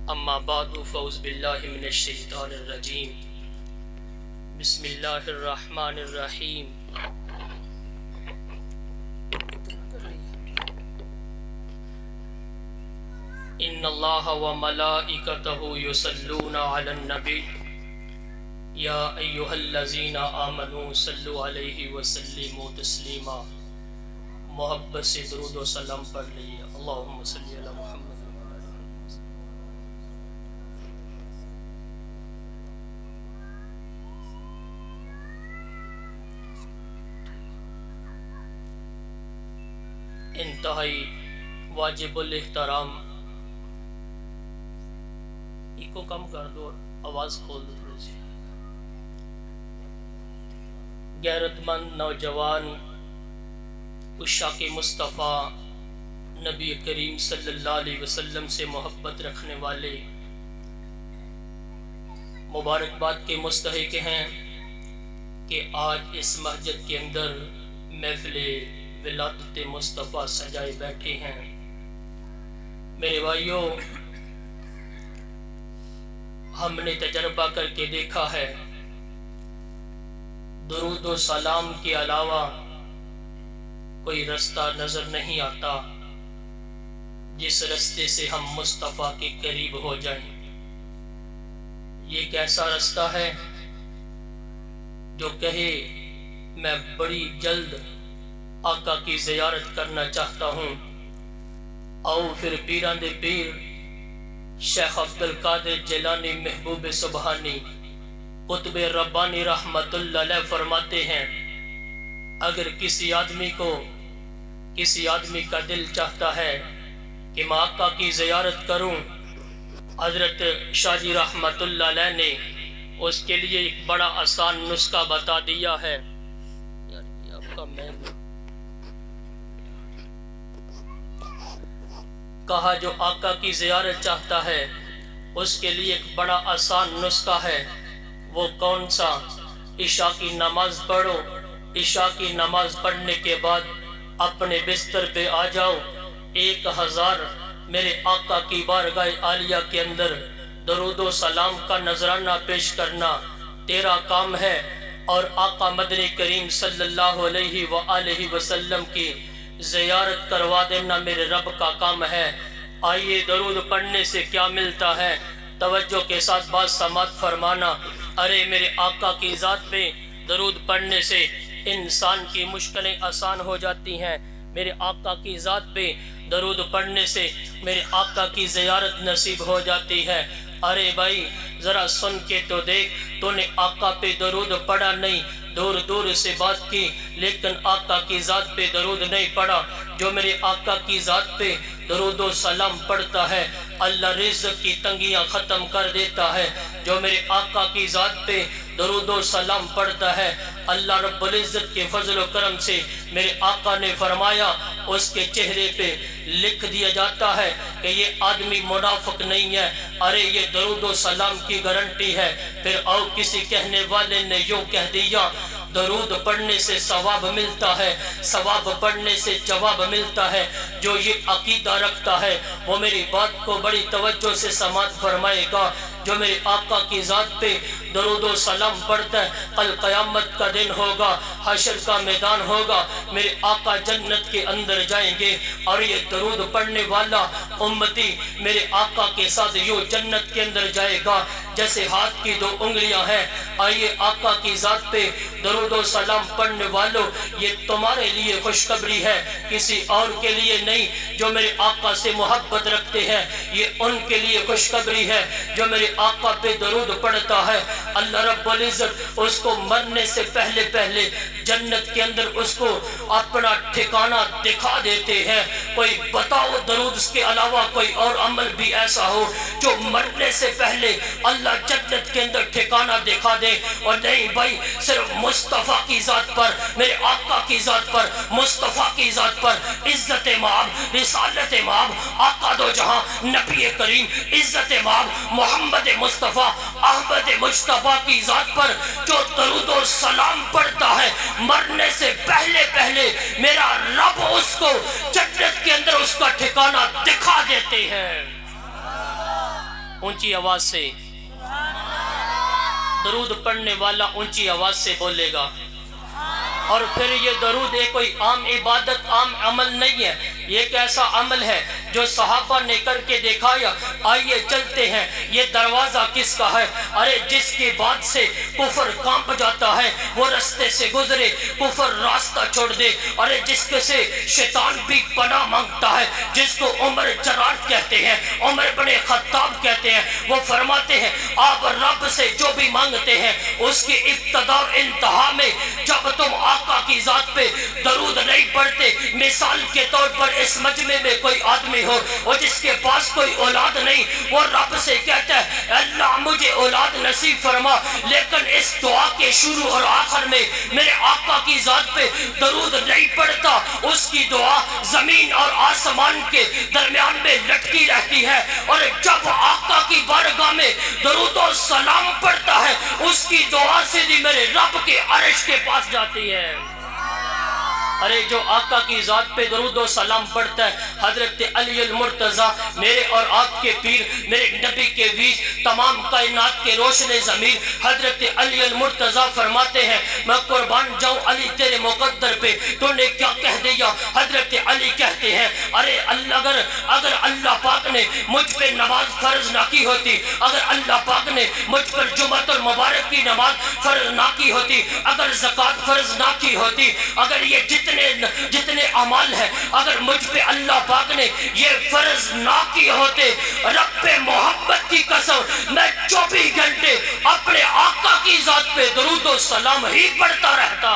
اما بعد فاعوذ باللہ من الشیطان الرجیم بسم اللہ الرحمن الرحیم ان اللہ وملائکتہ یصلون علی النبی یا ایہا الذین آمنوا صلوا علیہ وسلموا تسلیما۔ محبت سے درود و سلام پڑھ لیے۔ اللہم صلی علی محمد۔ انتہائی واجب الاحترام، ایکو کم کر دو اور آواز کھول دو تھوڑی سی۔ غیرت مند نوجوان عشاق مصطفیٰ نبی کریم صلی اللہ علیہ وسلم سے محبت رکھنے والے مبارکباد کے مستحق ہیں کہ آج اس مسجد کے اندر محفل ولادت مصطفیٰ سجائے بیٹھے ہیں۔ میرے بھائیوں، ہم نے تجربہ کر کے دیکھا ہے، درود و سلام کے علاوہ کوئی رستہ نظر نہیں آتا جس رستے سے ہم مصطفیٰ کے قریب ہو جائیں۔ یہ ایک ایسا رستہ ہے جو کہے میں بڑی جلد آقا کی زیارت کرنا چاہتا ہوں، آؤ پھر پیران دے پیر شیخ عبدالقادر جیلانی محبوب سبحانی قطب ربانی رحمت اللہ علیہ فرماتے ہیں، اگر کسی آدمی کا دل چاہتا ہے کہ میں آقا کی زیارت کروں، حضرت شاہ جی رحمت اللہ علیہ نے اس کے لیے ایک بڑا آسان نسخہ بتا دیا ہے۔ کہا جو آقا کی زیارت چاہتا ہے اس کے لیے ایک بڑا آسان نسخہ ہے۔ وہ کون سا؟ عشاء کی نماز پڑھو، عشاء کی نماز پڑھنے کے بعد اپنے بستر پہ آ جاؤ، 1000 میرے آقا کی بارگاہ عالیہ کے اندر درود و سلام کا نذرانہ پیش کرنا تیرا کام ہے، اور آقا مدنی کریم صلی اللہ علیہ وآلہ وسلم کی زیارت کروا دینا میرے رب کا کام ہے۔ آئیے درود پڑھنے سے کیا ملتا ہے، توجہ کے ساتھ بات سماعت فرمانا۔ ارے میرے آقا کی ذات پہ درود پڑھنے سے انسان کی مشکلیں آسان ہو جاتی ہیں، میرے آقا کی ذات پہ درود پڑھنے سے میرے آقا کی زیارت نصیب ہو جاتی ہے۔ ارے بھائی ذرا سن کے تو دیکھ، تو نے آقا پہ درود پڑھا نہیں، دور دور سے بات کی لیکن آقا کی ذات پہ درود نہیں پڑھا۔ جو میرے آقا کی ذات پہ درود و سلام پڑھتا ہے اللہ رزق کی تنگیاں ختم کر دیتا ہے۔ جو میرے آقا کی ذات پہ درود و سلام پڑھتا ہے اللہ رب العزت کے فضل و کرم سے میرے آقا نے فرمایا اس کے چہرے پہ لکھ دیا جاتا ہے کہ یہ آدمی منافق نہیں ہے۔ ارے یہ درود و سلام کی گارنٹی ہے۔ پھر اور کسی کہنے والے نے یوں کہہ دیا درود پڑھنے سے ثواب ملتا ہے، ثواب پڑھنے سے جواب ملتا ہے۔ جو یہ عقیدہ رکھتا ہے وہ میری بات کو بڑی توجہ سے سماعت فرمائے گا۔ جو میرے آقا کی ذات پہ درود و سلام پڑھتا ہے، کل قیامت کا دن ہوگا، حشر کا میدان ہوگا، میرے آقا جنت کے اندر جائیں گے، اور یہ درود پڑھنے والا امتی میرے آقا کے ساتھ یوں جنت کے اندر جائے گا جیسے ہاتھ کی 2 انگلیاں ہیں۔ آئیے آقا کی ذات پہ درود و سلام پڑھنے والوں، یہ تمہارے لیے خوشخبری ہے، کسی اور کے لیے نہیں۔ جو میرے آقا سے محبت رکھتے ہیں یہ ان کے لیے خوشخبری ہے۔ جو میرے آقا پہ درود پڑھتا ہے اللہ رب العزت اس کو مرنے سے پہلے جنت کے اندر اس کو اپنا ٹھکانہ دکھا دیتے ہیں۔ کوئی بتاؤ درود اس کے علاوہ کوئی اور عمل بھی ایسا ہو جو مرنے سے پہلے اللہ جنت کے اندر ٹھکانہ دکھا دے؟ اور نہیں بھائی، صرف مصطفیٰ کی ذات پر، میرے آقا کی ذات پر، مصطفیٰ کی ذات پر عزت مآب، رسالت مآب، آقا دو جہاں نبی کریم، عزت مآب محمد مصطفیٰ احمد مجتبیٰ کی ذات پر جو درود و سلام پڑھتا ہے مرنے سے پہلے میرا رب اس کو جنت کے اندر اس کا ٹھکانہ دکھا دیتے ہیں۔ اونچی آواز سے درود پڑھنے والا اونچی آواز سے بولے گا. اور پھر یہ درود ایک کوئی عام عبادت عام عمل نہیں ہے, یہ ایک ایسا عمل ہے جو صحابہ نے کر کے دکھایا. آئیے چلتے ہیں. یہ دروازہ کس کا ہے؟ ارے جس کی بات سے کفر کانپ جاتا ہے وہ رستے سے گزرے, کفر راستہ چھوڑ دے. ارے جس کے سے شیطان بھی پناہ مانگتا ہے, جس کو عمر جرار کہتے ہیں, عمر بن خطاب کہتے ہیں, وہ فرماتے ہیں آپ رب سے جو بھی مانگتے ہیں اس کی ابتدا اور انتہا میں جب تم آقا کی ذات پہ درود نہیں پڑھتے, مثال کے طور پر اس مجمع میں کوئی آدمی ہو اور جس کے پاس کوئی اولاد نہیں, وہ رب سے کہتا ہے اللہ مجھے اولاد نصیب فرما, لیکن اس دعا کے شروع اور آخر میں میرے آقا کی ذات پہ درود نہیں پڑھتا, اس کی دعا زمین اور آسمان کے درمیان میں لٹکی رہتی ہے. اور جب آقا کی بارگاہ میں درود و سلام پڑھتا ہے اس کی دعا سیدھی میرے رب کے عرش کے پاس جاتی ہے. ارے جو آقا کی ذات پہ درود و سلام پڑھتا ہے, حضرت علی المرتضیٰ میرے اور آپ کے پیر, میرے نبی کے بیچ تمام کائنات کے روشن ضمیر حضرت علی المرتضیٰ فرماتے ہیں میں قربان جاؤں علی تیرے مقدر پہ, تو نے کیا کہہ دیا. حضرت علی کہتے ہیں ارے اگر اللہ پاک نے مجھ پہ نماز فرض نہ کی ہوتی, اگر اللہ پاک نے مجھ پر جمعۃ المبارک کی نماز فرض نہ کی ہوتی, اگر زکوٰۃ فرض نہ کی ہوتی, اگر یہ جتنے اعمال ہیں اگر مجھ پہ اللہ پاک نے یہ فرض نہ کیے ہوتے, رب محبت کی قسم میں 24 گھنٹے اپنے آقا کی ذات پہ درود و سلام ہی پڑھتا رہتا.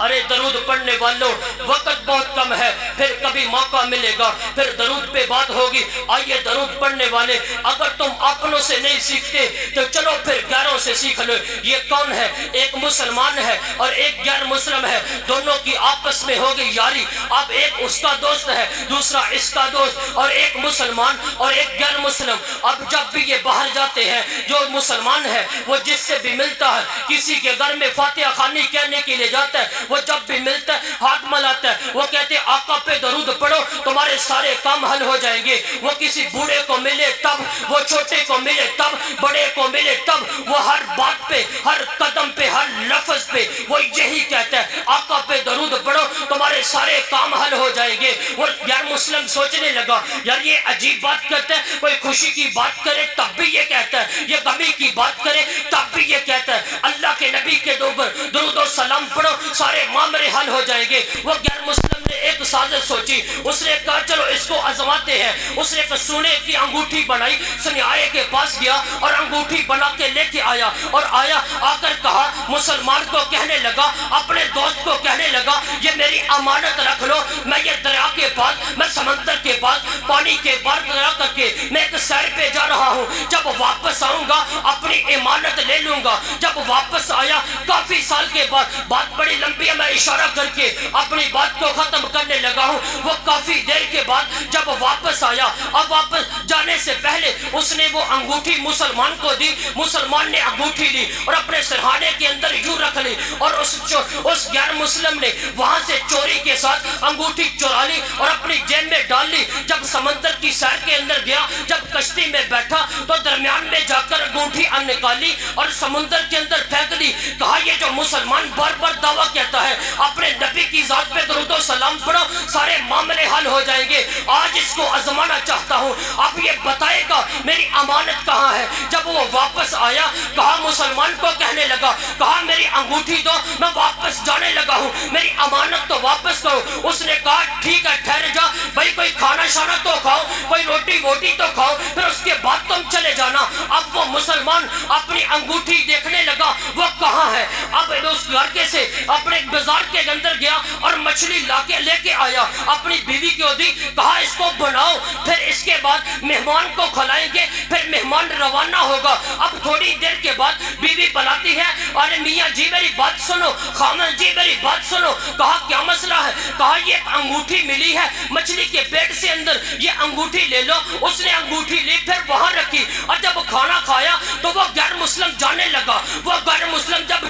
ارے درود پڑھنے والوں وقت بہت کم ہے, پھر کبھی موقع ملے گا پھر درود پہ بات ہوگی. آئیے درود پڑھنے والے اگر تم اپنوں سے نہیں سیکھتے تو چلو پھر غیروں سے سیکھ لو. یہ کون ہے؟ ایک مسلمان ہے اور ایک غیر مسلم ہے, دونوں کی آپس میں ہوگی یاری. اب ایک اس کا دوست ہے دوسرا اس کا دوست, اور ایک مسلمان اور ایک غیر مسلم. اب جب بھی یہ باہر جاتے ہیں جو مسلمان ہے وہ جس سے بھی ملتا ہے, کسی کے گھر میں فاتحہ خوانی کہنے کے لیے جاتا ہے, وہ جب بھی ملتا ہے ہاتھ ملاتا ہے, وہ کہتے ہیں آقا پہ درود پڑھو تمہارے سارے کام حل ہو جائیں گے. وہ کسی بوڑھے کو ملے تب, وہ چھوٹے کو ملے تب, بڑے کو ملے تب, وہ ہر بات پہ ہر قدم پہ ہر لفظ پہ وہ یہی کہتا ہے آقا پہ درود پڑھو تمہارے سارے کام حل ہو جائیں گے. وہ غیر مسلم سوچنے لگا یار یہ عجیب بات کرتا ہے, کوئی خوشی کی بات کرے تب بھی یہ کہتا ہے, یہ غمی کی بات کرے تب بھی یہ کہتا ہے اللہ کے نبی کے اوپر درود و سلام پڑھو سارے معاملے حل ہو جائیں گے. وہ غیر مسلم نے ایک سازش سوچی, اس نے کہا چلو اس کو آزماتے ہیں. اس نے ایک سونے کی انگوٹھی بنائی, سنیائے کے پاس گیا اور انگوٹھی بنا کے لے کے آیا, اور آ کر کہا مسلمان کو کہنے لگا, اپنے دوست کو کہنے لگا یہ میری امانت رکھ لو, میں یہ دریا کے پاس میں سمندر کے پاس پانی کے پار کر کے میں ایک سیر پہ جا رہا ہوں, جب واپس آؤں گا اپنی امانت لے لوں گا. جب واپس آیا کافی سال کے بعد, بات بڑی لمبی میں اشارہ کر کے اپنی بات کو ختم کرنے لگا ہوں, وہ کافی دیر کے بعد جب واپس آیا, اب واپس جانے سے پہلے اس نے وہ انگوٹھی مسلمان کو دی, مسلمان نے انگوٹھی لی اور اپنے سرہانے کے اندر یوں رکھ لی, اور اس غیر مسلم نے وہاں سے چوری کے ساتھ انگوٹھی چورا لی اور اپنی جیب میں ڈال لی. جب سمندر کی سیر کے اندر گیا, جب کشتی میں بیٹھا تو درمیان میں جا کر انگوٹھی نکالی اور سمندر کے اندر پھینک دی. کہا یہ جو مسلمان بار بار دعویٰ کہتا ہے اپنے نبی کی ذات پہ درود و سلام پڑھو سارے معاملے حل ہو جائیں گے, آج اس کو آزمانا چاہتا ہوں. اب یہ بتائے گا میری امانت کہاں ہے. جب وہ واپس آیا کہا مسلمان کو کہنے لگا, کہا میری انگوٹھی دو میں واپس جانے لگا ہوں, میری امانت تو واپس کرو. اس نے کہا ٹھیک ہے ٹھہر جا بھائی, کوئی کھانا شانا تو کھاؤ, کوئی روٹی ووٹی تو کھاؤ, پھر اس کے بعد تم چلے جانا. اب وہ مسلمان اپنی انگوٹھی دیکھنے لگا وہ کہاں ہے. اب اس لڑکے سے اپنے بازار کے اندر گیا اور مچھلی لے کے آیا, اپنی بیوی کو دی, کہا اس کو بناؤ پھر اس کے بعد مہمان کو کھلائیں گے, پھر مہمان روانہ ہوگا. اب تھوڑی دیر کے بعد بیوی بلاتی ہے, ارے میاں جی میری بات سنو, خامن جی میری بات سنو. کہا کیا مسئلہ ہے. کہا یہ انگوٹھی ملی ہے مچھلی کے پیٹ سے اندر, یہ انگوٹھی لے لو. اس نے انگوٹھی لی پھر وہاں رکھی, اور جب کھانا کھایا تو وہ غیر مسلم جانے لگا. وہ غیر مسلم جب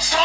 100